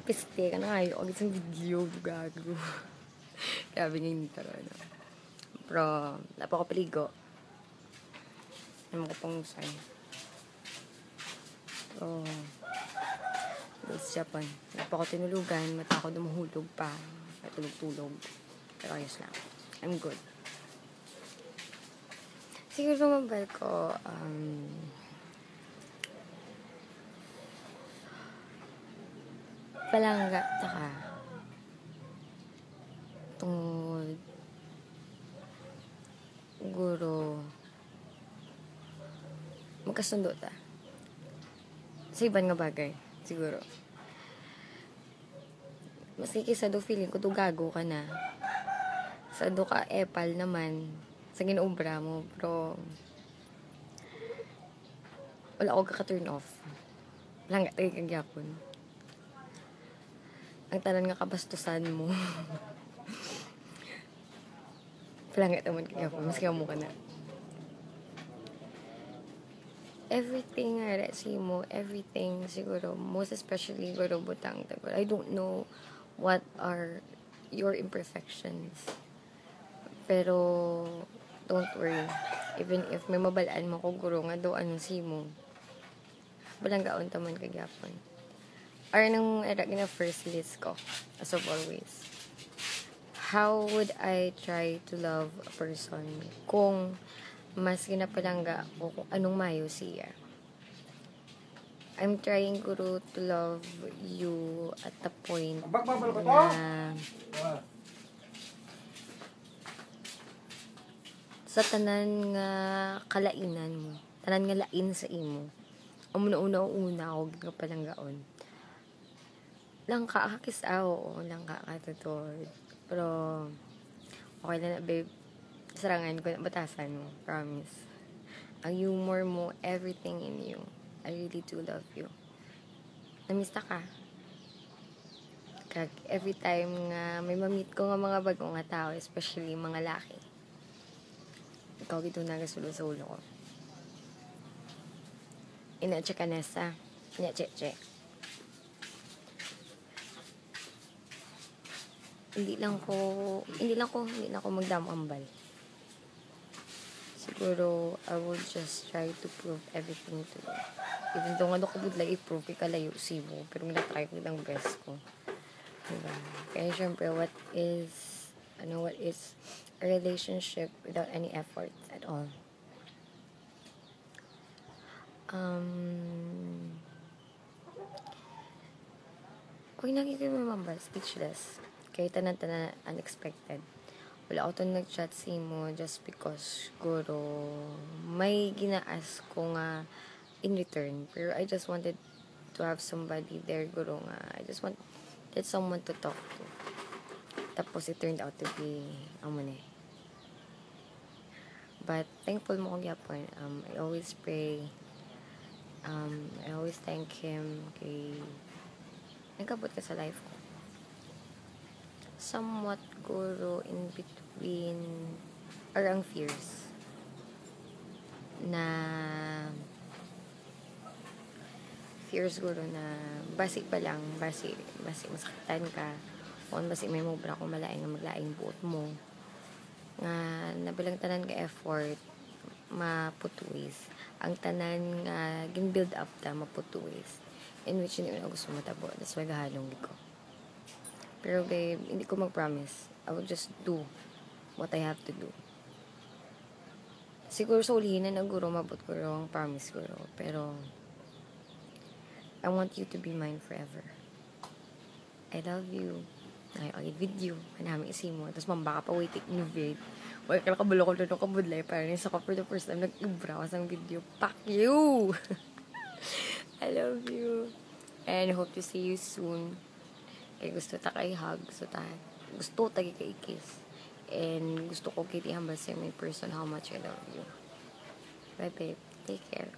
piste ka na kayo. Agad sa video, gago. Grabe nga hindi taro, ano. Pero, napakapaligo. Naman ko pang usay. Pero, sa Japan. Napako tinulugan, mata ko dumuhulog pa. Tulog-tulog. Pero ayos lang. I'm good. Siguro mabal ko, palangga, taka, tungod, guro, magkasundo ta. Sa iban nga bagay, siguro. Maski sa do feeling ko, do gago ka na. Sa do ka epal naman, sa ginuubra mo, pero wala ako kaka-turn off. Langga tayo kagyapon. Ang tanan nga kabastusan mo. Langga naman kagyapon, maski mo ka na. Everything nga mo, everything siguro, most especially siguro butang tagol. I don't know what are your imperfections. Pero, don't worry. Even if may mabalaan mo ko guro nga do ano si mo. Balang gaon taman kagyapon. Or nang era na first list ko, as of always. How would I try to love a person kung mas ginapalangga ko kung anong mayo siya? I'm trying guro to love you at the point na sa tanan nga kalainan mo, tanan nga lain sa imo. Ang una ako gigapalanggaon. Langka kakis ako, langka katutod. Pero okay na babe. Sarangan ko na batasan mo, promise. Ang humor mo, everything in you. I really do love you. Namista ka. Kag every time nga may mamit ko nga mga bagong nga tao, especially mga laki. Ikaw gito nagasulo sa ulo ko. Ina-check ka nesa. Ina-check. Hindi lang ko magdamambal. Siguro, I will just try to prove everything to you. Even though nga nakabudlay i-prove kay kalayo si mo, pero minatry ko ng best ko. Diba? Kaya syempre, what is a relationship without any effort at all? Kung nakikita mo mambal, speechless. Kaya tanan-tanan unexpected. Wala ako itong nag-chat sa mo just because siguro may ginaas ko nga in return. Pero I just wanted to have somebody there, guro nga. I just wanted someone to talk to. Tapos it turned out to be amone. But thankful mo kong yapon. I always pray. I always thank him kay nagkabot ka sa life ko. Somewhat guro in between or ang fears guro na basi pa lang basi masakitan ka o basi may mobra kung malaing nga maglaing buot mo nga nabilang tanan ka effort maputuis ang tanan nga gin-build up ta maputuis in which hindi ko gusto matabo that's why gahalong ko. Pero babe, hindi ko mag-promise. I will just do what I have to do. Siguro sa ulihin na guro, mabot ko ang promise guro. Pero, I want you to be mine forever. I love you. Ay, video. Kanami isi mo. Tapos mambaka pa waiting in vid. Wala ka nakabulo ko doon kabudlay. Parang yung sa for the first time, nag-ibra ka sa video. Fuck you! I love you. And hope to see you soon. Kaya gusto ta kay hug, gusto ta kay kiss. And gusto ko kitihambal sa my person how much I love you. Bye babe, take care.